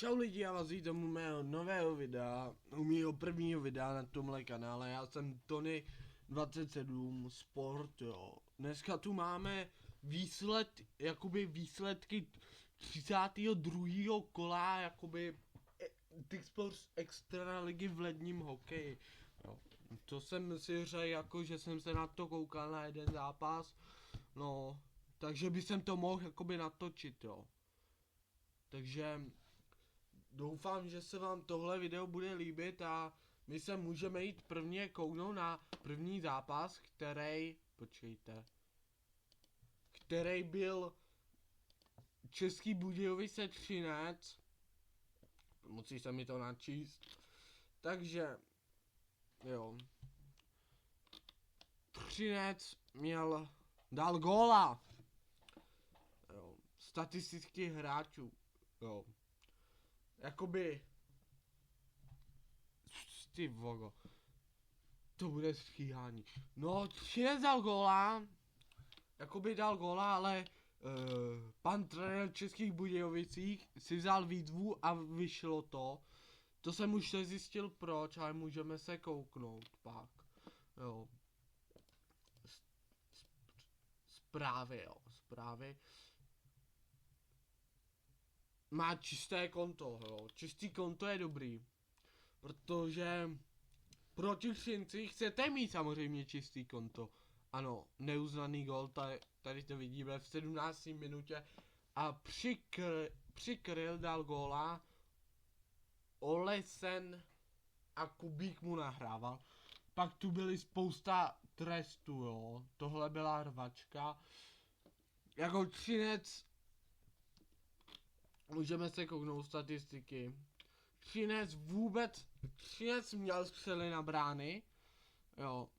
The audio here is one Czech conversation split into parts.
Čau lidi, já vás vítám u mého nového videa, u mého prvního videa na tomhle kanále. Já jsem Tony27 Sport, jo. Dneska tu máme výsledky 32. kola, T-Sports Extra ligy v ledním hokeji, jo. To jsem si řekl, jako že jsem se na to koukal na jeden zápas, no, takže by jsem to mohl natočit, jo. Takže doufám, že se vám tohle video bude líbit a my se můžeme jít prvně kouknout na první zápas, který byl Český Budějovice Třinec. Musí se mi to načíst. Takže, jo. Třinec dal góla. Jo. Statistiky hráčů, jo. Ty vogo, to bude stříhání. No, Třinec dal góla, ale pan trenér Českých Budějovicích si vzal výzvu a vyšlo to. To jsem už nezjistil proč, ale můžeme se kouknout pak, jo. Zprávy. Má čisté konto, jo. Čistý konto je dobrý. Protože proti Třinci chcete mít samozřejmě čistý konto. Ano, neuznaný gol, tady to vidíme v 17. minutě. A Přikryl dal góla. Olesen a Kubík mu nahrával. Pak tu byly spousta trestů, jo. Tohle byla rvačka. Jako Třinec, můžeme se kouknout statistiky. Třinec měl střely na brány, jo,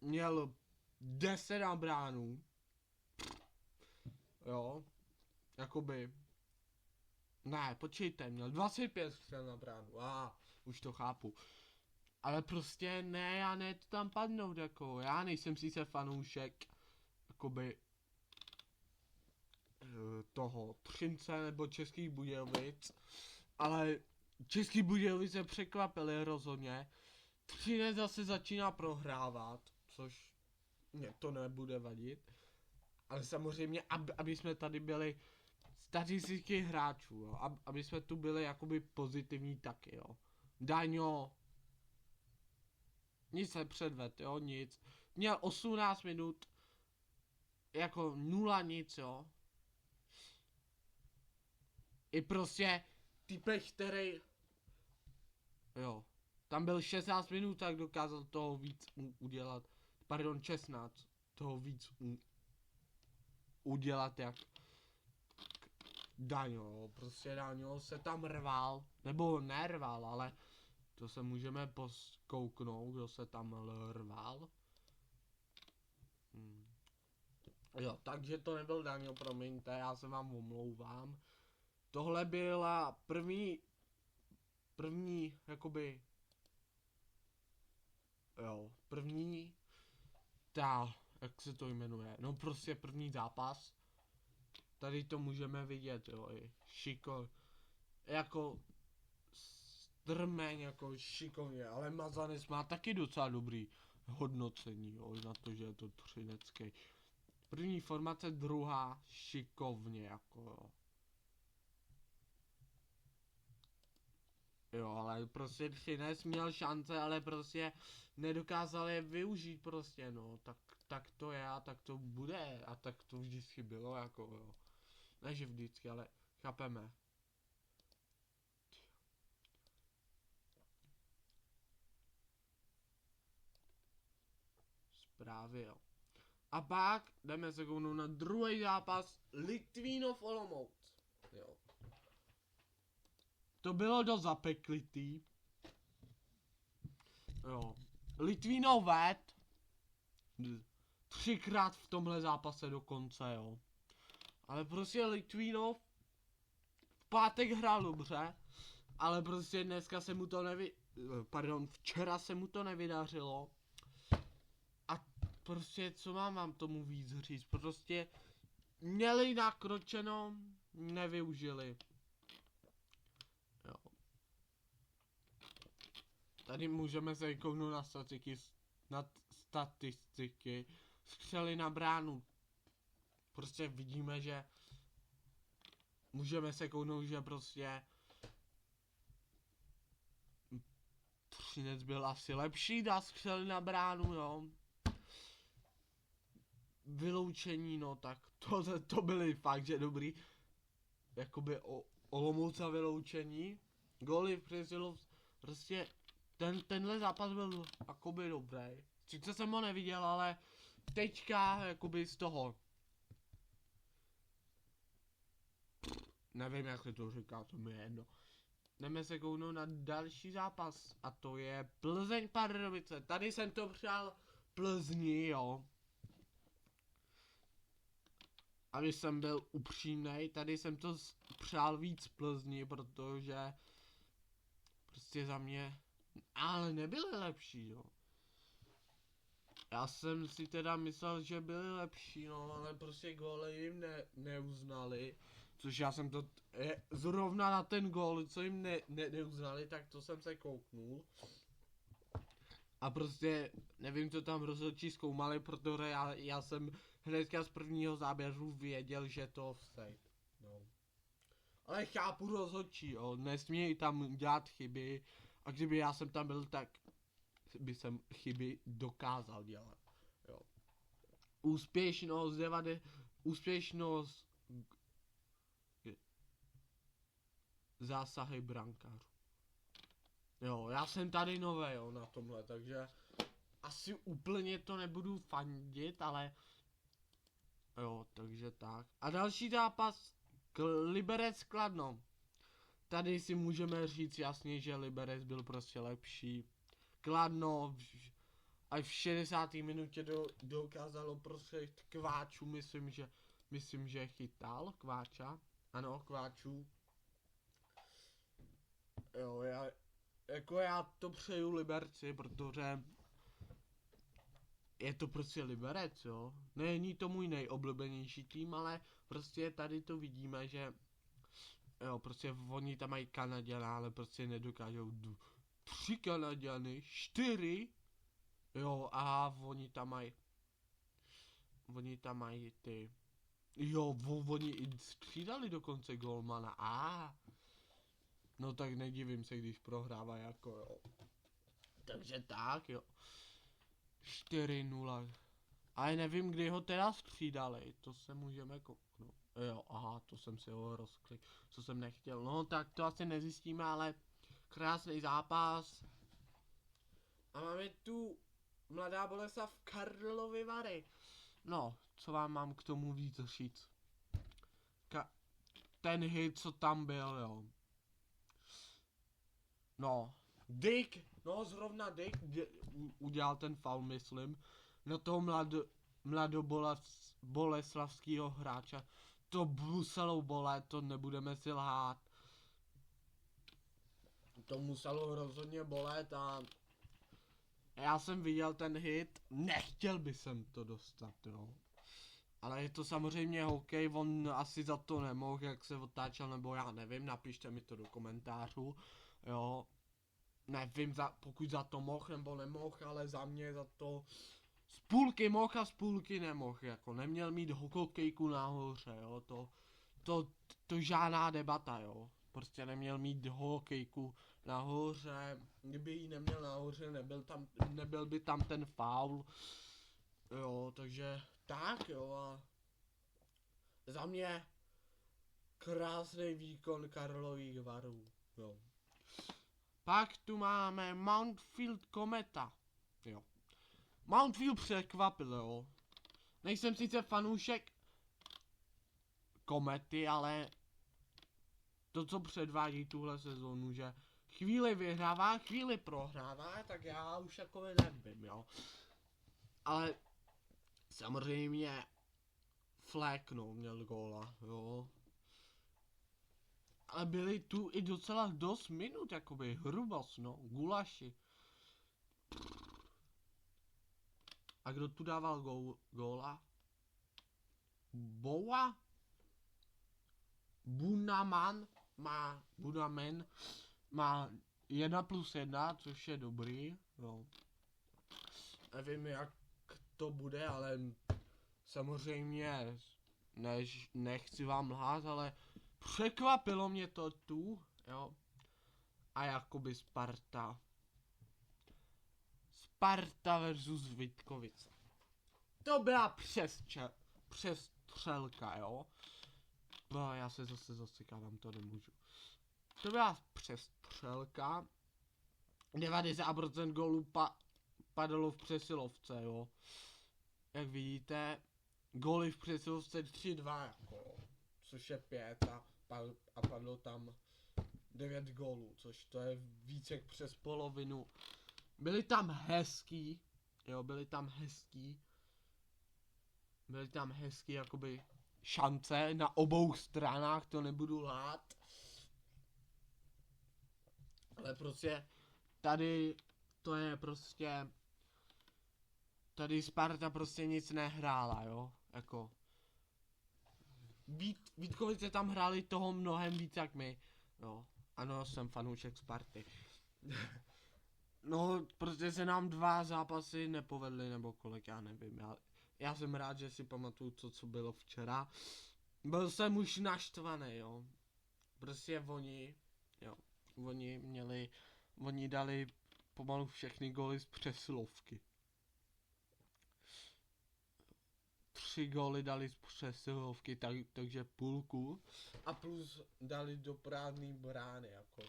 měl 10 na bránu, jo, ne, počkejte, měl 25 střel na bránu, už to chápu, ale prostě ne, já ne to tam padnout, jako, já nejsem sice fanoušek, toho Třince nebo Českých Budějovic, ale Český Budějovice překvapili rozhodně. Třinec zase začíná prohrávat, což mě to nebude vadit. Ale samozřejmě, aby jsme tady byli statistiky hráčů, jo. Aby jsme tu byli pozitivní taky, jo. Daňo nic nepředved, jo, nic. Měl 18 minut, jako 0 nic, jo. I prostě typek, který, jo, tam byl 16 minut, tak dokázal toho víc udělat, pardon, 16, toho víc udělat jak Daňo, prostě Daňo se tam rval, nebo nerval, ale to se můžeme poskouknout, kdo se tam rval. Jo, takže to nebyl Daňo, promiňte, já se vám omlouvám. Tohle byla první, jak se to jmenuje, no prostě první zápas. Tady to můžeme vidět, jo, i strmeň, šikovně, ale Mazanec má taky docela dobrý hodnocení, jo, na to, že je to třinecký. První formace, druhá, šikovně, jo. Jo, ale prostě Třinec měl šance, ale prostě nedokázal je využít prostě, no, tak to je a tak to bude a tak to vždycky bylo, jo. Ne, že vždycky, ale chápeme. Zprávy, jo. A pak jdeme se kouknout na druhý zápas Litvínov Olomouc, jo. To bylo dost zapeklitý. Jo. Litvínov ved 3krát v tomhle zápase dokonce, jo. Ale prostě Litvínov v pátek hrál dobře, ale prostě dneska se mu to včera se mu to nevydařilo. A prostě co mám vám tomu víc říct, prostě měli nakročeno, nevyužili. tady můžeme se kouknout na statistiky, střely na bránu. Prostě vidíme, že můžeme se kouknout, že prostě Třinec byl asi lepší, dá střely na bránu, jo. Vyloučení, no tak to byly fakt, že dobrý. Jakoby Olomouc a vyloučení. Góly v Přesilov, prostě tenhle zápas byl jakoby dobrý. Sice jsem ho neviděl, ale teďka jakoby z toho. Nevím, jak se to říká, to mi je jedno. Jdeme se kouknout na další zápas a to je Plzeň Pardubice. Tady jsem to přál Plzni, jo. Aby jsem byl upřímnej, tady jsem to přál víc Plzni, protože prostě za mě, ale nebyly lepší, jo. Já jsem si teda myslel, že byly lepší, no, ale prostě góly jim neuznali. Což já jsem to, zrovna na ten gól, co jim neuznali, tak to jsem se kouknul. A prostě nevím, co tam rozhodčí zkoumali, protože já jsem hnedka z prvního záběru věděl, že to offside. No. Ale chápu rozhodčí, jo, nesmějí tam dělat chyby. A kdyby já jsem tam byl, tak by jsem chyby dokázal dělat. Jo. Úspěšnost zásahy brankářů. Jo, já jsem tady nové, jo, na tomhle, takže asi úplně to nebudu fandit, ale jo, takže tak. A další zápas, Liberec Kladno. Tady si můžeme říct jasně, že Liberec byl prostě lepší. Kladno až v 60. minutě dokázalo prostě Kváču, myslím, že chytal Kváča. Ano, Kváču. Jo, já to přeju Liberci, protože je to prostě Liberec, jo. Není to můj nejoblíbenější tým, ale prostě tady to vidíme, že jo, prostě oni tam mají Kanaděna, ale prostě nedokážou 3 Kanaděny, 4, jo, a oni tam mají ty, jo, oni i střídali dokonce golmana, no tak nedivím se, když prohrává jako, jo. Takže tak, jo. 4-0. Ale nevím, kdy ho teda střídali, to se můžeme kouknout. Jo, aha, to jsem si ho rozklik, co jsem nechtěl. No, tak to asi nezjistíme, ale krásný zápas. A máme tu Mladá Boleslav Karlovy Vary. No, co vám mám k tomu víc říct? Ten hit, co tam byl, jo. No, zrovna Dick udělal ten foul, myslím, na toho mladoboleslavského hráče. To muselo bolet, to nebudeme si lhát. To muselo rozhodně bolet a já jsem viděl ten hit, nechtěl by jsem to dostat, jo. Ale je to samozřejmě hokej, on asi za to nemohl, jak se otáčel, nebo já nevím, napište mi to do komentářů, jo. Nevím, pokud za to mohl nebo nemohl, ale za mě za to z půlky mohl a z půlky nemohl, jako neměl mít hokejku nahoře, jo, to žádná debata, jo. Prostě neměl mít hokejku nahoře, kdyby ji neměl nahoře, nebyl by tam ten faul, jo, takže tak, jo, a za mě krásný výkon Karlových Varů, jo. Pak tu máme Mountfield Kometa, jo. Mountfield překvapil, jo. Nejsem sice fanoušek Komety, ale to, co předvádí tuhle sezónu, že chvíli vyhrává, chvíli prohrává, tak já už jako nevím, jo. Ale samozřejmě Fleck, no, měl góla, jo. Ale byly tu i docela dost minut, jakoby hrubost, no, gulaši. A kdo tu dával góla? Boa? Bunaman má 1+1, což je dobrý, jo. Nevím, jak to bude, ale samozřejmě nechci vám lhát, ale překvapilo mě to tu, jo. A jakoby Sparta versus Vítkovice. To byla přestřelka, jo. No, já se zase zasykávám, to nemůžu. To byla přestřelka. 90% gólů padalo v přesilovce, jo. Jak vidíte, góly v přesilovce 3-2, jako, což je 5 a padlo tam 9 gólů, což to je více jak přes polovinu. Byli tam hezký, jo, byli tam hezký jakoby šance na obou stranách, to nebudu lhát. Ale prostě tady to je prostě, tady Sparta prostě nic nehrála, jo, jako. Vítkovice tam hráli toho mnohem víc jak my, jo. Ano, jsem fanoušek Sparty. No, prostě se nám 2 zápasy nepovedly, nebo kolik, já nevím, já jsem rád, že si pamatuju to, co bylo včera. Byl jsem už naštvaný, jo. Prostě oni dali pomalu všechny góly z přesilovky. 3 góly dali z přesilovky, takže půlku. A plus dali do prázdný brány, jako.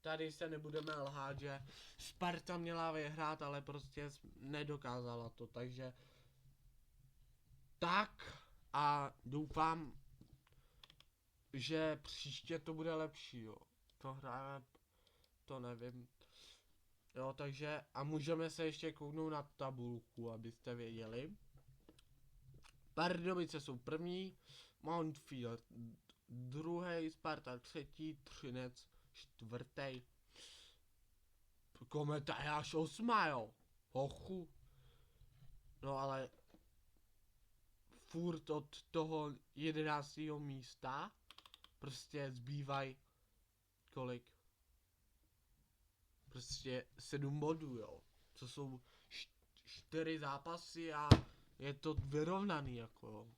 Tady se nebudeme lhát, že Sparta měla vyhrát, ale prostě nedokázala to, takže tak a doufám, že příště to bude lepší, jo. To hráme, to nevím. Jo, takže a můžeme se ještě kouknout na tabulku, abyste věděli. Pardubice jsou první, Mountfield druhý, Sparta třetí, Třinec čtvrtý. Kometa je až 8, jo. Hochu. No ale furt od toho 11. místa prostě zbývají kolik? Prostě 7 bodů, jo. To jsou 4 zápasy a je to vyrovnaný, jako jo.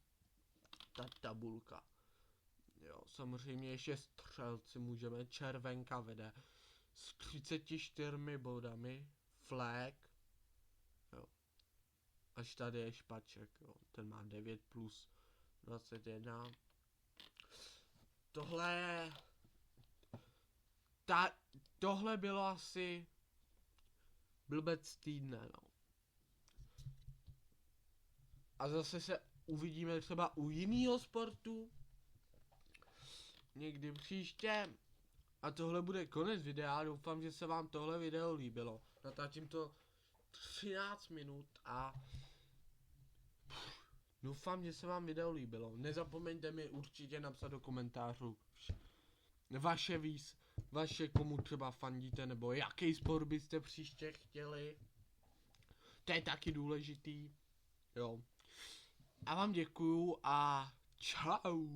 Ta tabulka. Jo, samozřejmě ještě střelci můžeme, Červenka vede s 34 bodami, Flag, jo. Až tady je Špaček, jo, ten má 9 plus 21. Tohle bylo asi blbec týdne, no. A zase se uvidíme třeba u jiného sportu někdy příště. A tohle bude konec videa, doufám, že se vám tohle video líbilo. Natáčím to 13 minut a doufám, že se vám video líbilo. Nezapomeňte mi určitě napsat do komentářů vaše komu třeba fandíte, nebo jaký sport byste příště chtěli. To je taky důležitý. Jo. A vám děkuju a čau.